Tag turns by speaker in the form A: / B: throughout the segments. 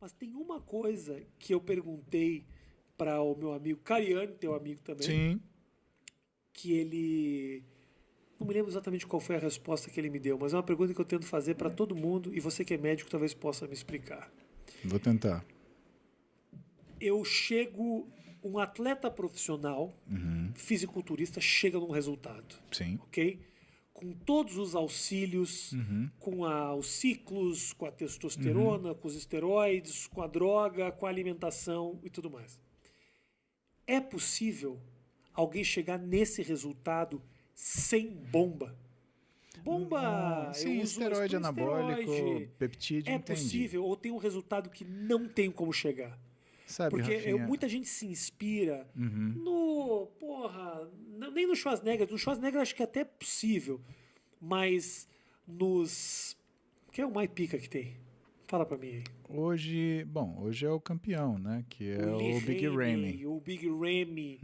A: Mas tem uma coisa que eu perguntei para o meu amigo Cariani, teu amigo também,
B: Sim.
A: que ele. Não me lembro exatamente qual foi a resposta que ele me deu, mas é uma pergunta que eu tento fazer para todo mundo e você que é médico talvez possa me explicar.
B: Vou tentar.
A: Eu chego, um atleta profissional, fisiculturista, chega num resultado,
B: Sim.
A: ok? Com todos os auxílios, com os ciclos, com a testosterona, com os esteroides, com a droga, com a alimentação e tudo mais. É possível alguém chegar nesse resultado sem bomba? Bomba, eu
B: Sim,
A: uso
B: esteroide anabólico,
A: esteroide.
B: peptídeo,
A: É
B: entendi.
A: possível ou tem um resultado que não tem como chegar?
B: Sabe,
A: Porque
B: Rafinha?
A: muita gente se inspira no. Porra, nem no Schwarzenegger. No Schwarzenegger acho que até é possível. Mas nos. Quem é o mais pica que tem? Fala pra mim aí.
B: Hoje é o campeão, né? Que
A: O
B: é
A: Lee
B: o Big Ramy.
A: Haney, o Big Ramy.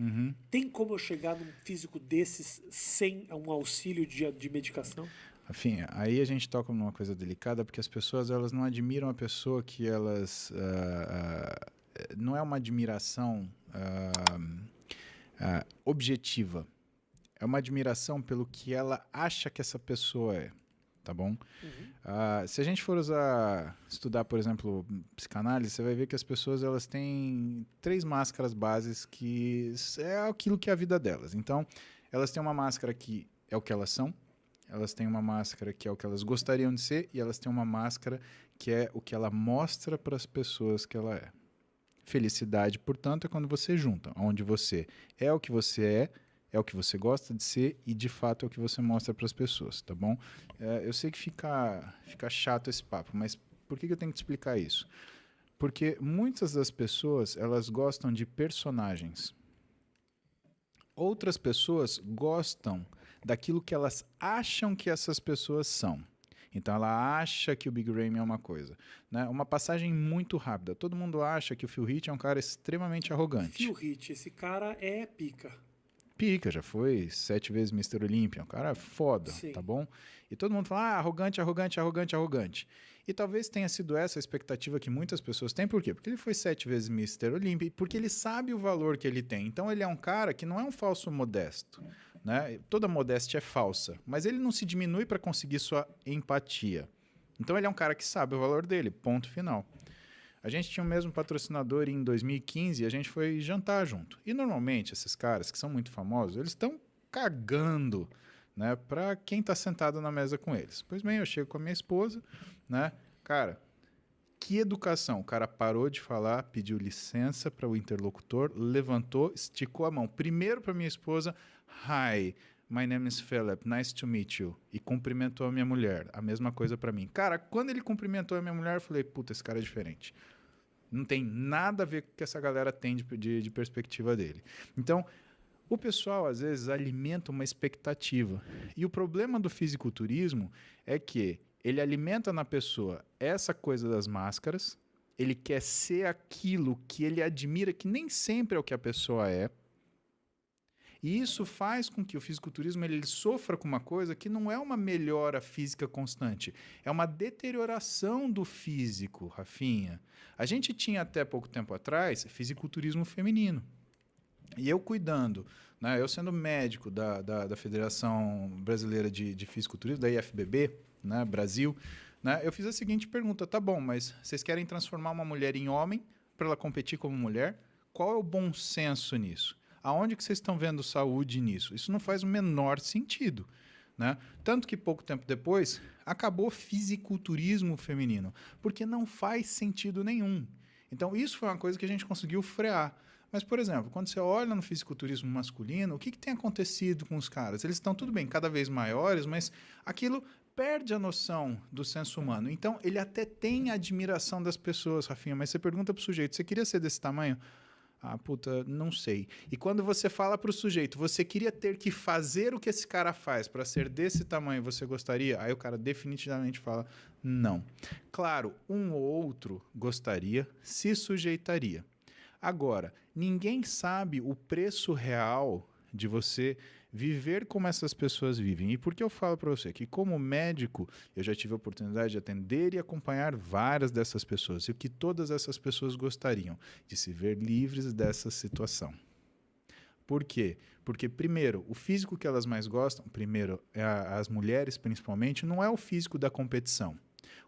A: Tem como eu chegar num físico desses sem um auxílio de medicação?
B: Enfim, aí a gente toca numa coisa delicada, porque as pessoas elas não admiram a pessoa que elas... não é uma admiração objetiva. É uma admiração pelo que ela acha que essa pessoa é, tá bom? Se a gente for estudar, por exemplo, psicanálise, você vai ver que as pessoas elas têm 3 máscaras bases que é aquilo que é a vida delas. Então, elas têm uma máscara que é o que elas são, elas têm uma máscara que é o que elas gostariam de ser e elas têm uma máscara que é o que ela mostra para as pessoas que ela é. Felicidade, portanto, é quando você junta, onde você é o que você é o que você gosta de ser e, de fato, é o que você mostra para as pessoas, tá bom? Eu sei que fica chato esse papo, mas por que eu tenho que te explicar isso? Porque muitas das pessoas, elas gostam de personagens. Outras pessoas gostam daquilo que elas acham que essas pessoas são. Então ela acha que o Big Ramy é uma coisa, né? Uma passagem muito rápida. Todo mundo acha que o Phil Heath é um cara extremamente arrogante.
A: Phil Heath, esse cara é pica.
B: Pica, já foi 7 vezes Mr. Olympia, um cara foda,
A: Sim.
B: tá bom? E todo mundo fala, arrogante, arrogante, arrogante, arrogante. E talvez tenha sido essa a expectativa que muitas pessoas têm, por quê? Porque ele foi 7 vezes Mr. Olympia e porque ele sabe o valor que ele tem. Então ele é um cara que não é um falso modesto, né? Toda modéstia é falsa, mas ele não se diminui para conseguir sua empatia. Então ele é um cara que sabe o valor dele, ponto final. A gente tinha o mesmo patrocinador em 2015 e a gente foi jantar junto. E normalmente esses caras que são muito famosos, eles estão cagando, né, para quem está sentado na mesa com eles. Pois bem, eu chego com a minha esposa, né, cara, que educação. O cara parou de falar, pediu licença para o interlocutor, levantou, esticou a mão. Primeiro para minha esposa, hi, my name is Philip, nice to meet you. E cumprimentou a minha mulher. A mesma coisa para mim. Cara, quando ele cumprimentou a minha mulher, eu falei, puta, esse cara é diferente. Não tem nada a ver com o que essa galera tem de perspectiva dele. Então, o pessoal, às vezes, alimenta uma expectativa. E o problema do fisiculturismo é que ele alimenta na pessoa essa coisa das máscaras, ele quer ser aquilo que ele admira, que nem sempre é o que a pessoa é. E isso faz com que o fisiculturismo ele sofra com uma coisa que não é uma melhora física constante, é uma deterioração do físico, Rafinha. A gente tinha até pouco tempo atrás fisiculturismo feminino. E eu cuidando, né, eu sendo médico da Federação Brasileira de Fisiculturismo, da IFBB, né, Brasil, né, eu fiz a seguinte pergunta, tá bom, mas vocês querem transformar uma mulher em homem para ela competir como mulher? Qual é o bom senso nisso? Aonde que vocês estão vendo saúde nisso? Isso não faz o menor sentido, né? Tanto que pouco tempo depois acabou fisiculturismo feminino, porque não faz sentido nenhum. Então isso foi uma coisa que a gente conseguiu frear. Mas, por exemplo, quando você olha no fisiculturismo masculino, o que tem acontecido com os caras? Eles estão, tudo bem, cada vez maiores, mas aquilo perde a noção do senso humano. Então, ele até tem a admiração das pessoas, Rafinha, mas você pergunta para o sujeito, você queria ser desse tamanho? Ah, puta, não sei. E quando você fala para o sujeito, você queria ter que fazer o que esse cara faz para ser desse tamanho, você gostaria? Aí o cara definitivamente fala, não. Claro, um ou outro gostaria, se sujeitaria. Agora, ninguém sabe o preço real de você viver como essas pessoas vivem. E por que eu falo para você que, como médico, eu já tive a oportunidade de atender e acompanhar várias dessas pessoas, e o que todas essas pessoas gostariam de se ver livres dessa situação. Por quê? Porque, primeiro, o físico que elas mais gostam, primeiro, as mulheres principalmente, não é o físico da competição.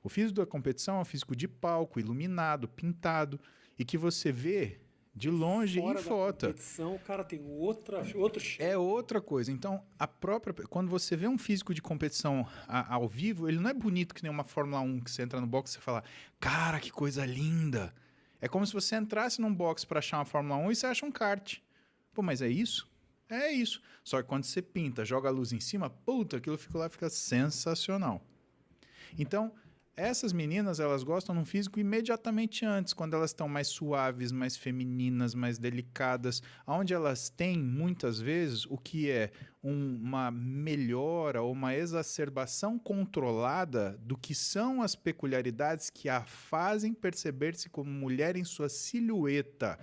B: O físico da competição é um físico de palco, iluminado, pintado, e que você vê de longe
A: Fora
B: em foto.
A: Da competição, o cara tem outro shape.
B: É outra coisa. Então, quando você vê um físico de competição ao vivo, ele não é bonito que nem uma Fórmula 1 que você entra no box e você fala, cara, que coisa linda. É como se você entrasse num box para achar uma Fórmula 1 e você acha um kart. Pô, mas é isso? É isso. Só que quando você pinta, joga a luz em cima, puta, aquilo fica sensacional. Então, essas meninas, elas gostam de um físico imediatamente antes, quando elas estão mais suaves, mais femininas, mais delicadas, onde elas têm, muitas vezes, o que é uma melhora ou uma exacerbação controlada do que são as peculiaridades que a fazem perceber-se como mulher em sua silhueta.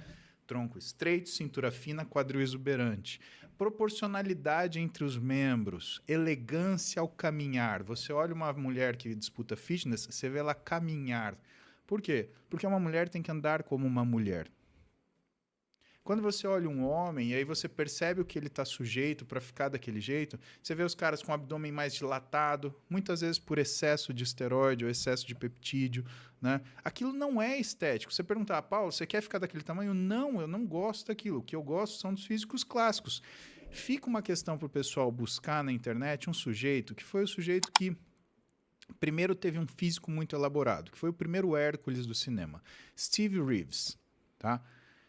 B: Tronco estreito, cintura fina, quadril exuberante. Proporcionalidade entre os membros, elegância ao caminhar. Você olha uma mulher que disputa fitness, você vê ela caminhar. Por quê? Porque uma mulher tem que andar como uma mulher. Quando você olha um homem e aí você percebe o que ele está sujeito para ficar daquele jeito, você vê os caras com o abdômen mais dilatado, muitas vezes por excesso de esteroide ou excesso de peptídeo, né? Aquilo não é estético. Você perguntar, Paulo, você quer ficar daquele tamanho? Não, eu não gosto daquilo. O que eu gosto são dos físicos clássicos. Fica uma questão para o pessoal buscar na internet um sujeito que foi o sujeito que primeiro teve um físico muito elaborado, que foi o primeiro Hércules do cinema, Steve Reeves, tá?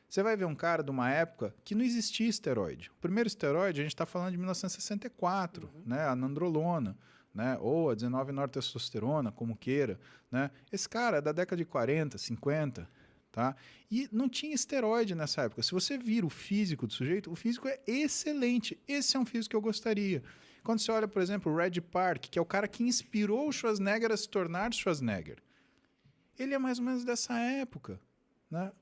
B: Você vai ver um cara de uma época que não existia esteroide. O primeiro esteroide, a gente está falando de 1964, né? A nandrolona, né? Ou a 19-nortestosterona, como queira, né? Esse cara é da década de 40, 50, tá? E não tinha esteroide nessa época. Se você vira o físico do sujeito, o físico é excelente. Esse é um físico que eu gostaria. Quando você olha, por exemplo, o Red Park, que é o cara que inspirou o Schwarzenegger a se tornar Schwarzenegger, ele é mais ou menos dessa época, né?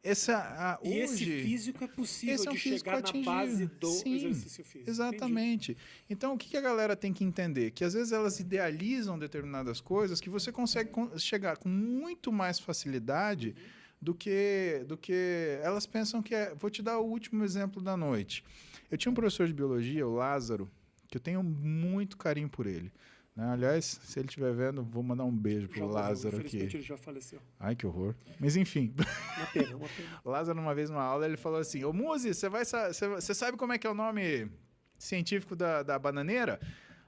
B: Hoje,
A: esse físico é possível de chegar na base do exercício físico.
B: Exatamente. Entendi. Então, o que a galera tem que entender? Que às vezes elas idealizam determinadas coisas que você consegue chegar com muito mais facilidade do que elas pensam que é. Vou te dar o último exemplo da noite. Eu tinha um professor de biologia, o Lázaro, que eu tenho muito carinho por ele. Né? Aliás, se ele estiver vendo, vou mandar um beijo pro Lázaro aqui.
A: Infelizmente ele já faleceu.
B: Ai, que horror. Mas enfim.
A: Uma pena, uma pena.
B: Lázaro, uma vez numa aula, ele falou assim, ô Muzi, você sabe como é que é o nome científico da bananeira?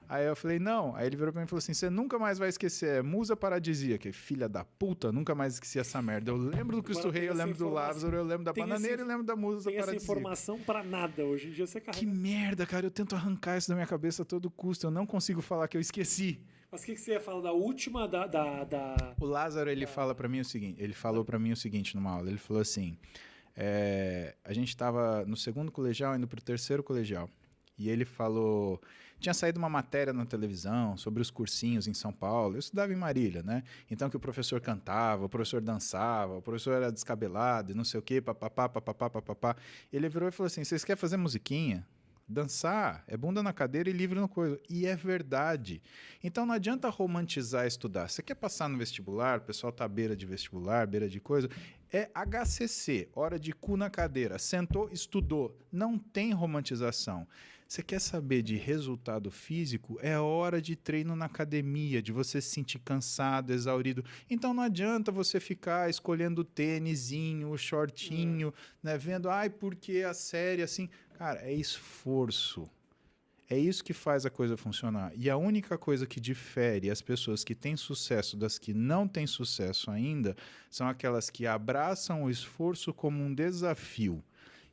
B: Aí eu falei, não. Aí ele virou pra mim e falou assim, você nunca mais vai esquecer, é musa paradisíaca. Filha da puta, nunca mais esqueci essa merda. Eu lembro do Cristo Rei, eu lembro do Lázaro, eu lembro da bananeira e lembro da musa paradisíaca.
A: Tem essa informação pra nada, hoje em dia você carrega.
B: Que merda, cara, eu tento arrancar isso da minha cabeça a todo custo, eu não consigo falar que eu esqueci.
A: Mas o que você ia falar da última,
B: O Lázaro, ele fala para mim o seguinte, ele falou para mim o seguinte numa aula, ele falou assim, a gente estava no segundo colegial, indo pro terceiro colegial, e ele falou, tinha saído uma matéria na televisão sobre os cursinhos em São Paulo, eu estudava em Marília, né? Então que o professor cantava, o professor dançava, o professor era descabelado e não sei o quê, papapá, papapá, papapá. Ele virou e falou assim, vocês querem fazer musiquinha? Dançar é bunda na cadeira e livre no coisa. E é verdade. Então não adianta romantizar estudar. Você quer passar no vestibular, o pessoal tá à beira de vestibular, beira de coisa. É HCC, hora de cu na cadeira. Sentou, estudou. Não tem romantização. Você quer saber de resultado físico? É hora de treino na academia, de você se sentir cansado, exaurido. Então não adianta você ficar escolhendo o tênisinho, o shortinho, né? Vendo, porque a série assim... Cara, é esforço. É isso que faz a coisa funcionar. E a única coisa que difere as pessoas que têm sucesso das que não têm sucesso ainda são aquelas que abraçam o esforço como um desafio.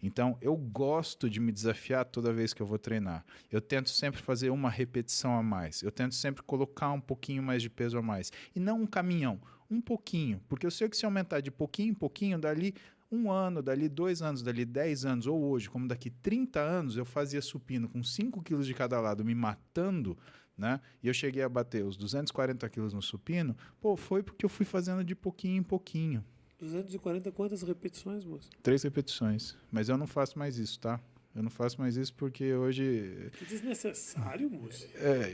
B: Então, eu gosto de me desafiar toda vez que eu vou treinar. Eu tento sempre fazer uma repetição a mais. Eu tento sempre colocar um pouquinho mais de peso a mais. E não um caminhão, um pouquinho. Porque eu sei que se aumentar de pouquinho em pouquinho, dali 1 ano, dali 2 anos, dali 10 anos, ou hoje, como daqui 30 anos, eu fazia supino com 5 quilos de cada lado, me matando, né? E eu cheguei a bater os 240 quilos no supino, foi porque eu fui fazendo de pouquinho em pouquinho.
A: 240 quantas repetições, moço?
B: 3 repetições. Mas eu não faço mais isso, tá? Eu não faço mais isso porque hoje...
A: Que desnecessário, moço.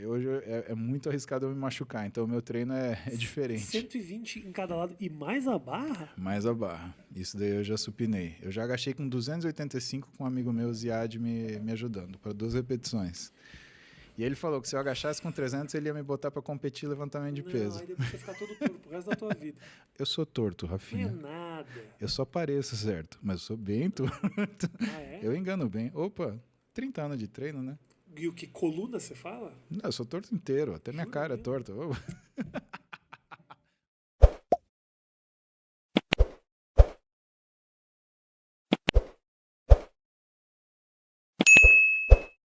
B: Hoje é muito arriscado eu me machucar, então o meu treino é diferente.
A: 120 em cada lado e mais a barra?
B: Mais a barra. Isso daí eu já supinei. Eu já agachei com 285 com um amigo meu, Ziad, me ajudando, para 2 repetições. E ele falou que se eu agachasse com 300, ele ia me botar para competir em levantamento de peso.
A: Aí depois você ficar todo torto pro resto da tua vida.
B: Eu sou torto, Rafinha.
A: Não é nada.
B: Eu só pareço certo, mas eu sou bem torto.
A: Ah, é?
B: Eu engano bem. Opa, 30 anos de treino, né?
A: E o que? Coluna, você fala?
B: Não, eu sou torto inteiro, até minha
A: Jura
B: cara é
A: mesmo?
B: torta.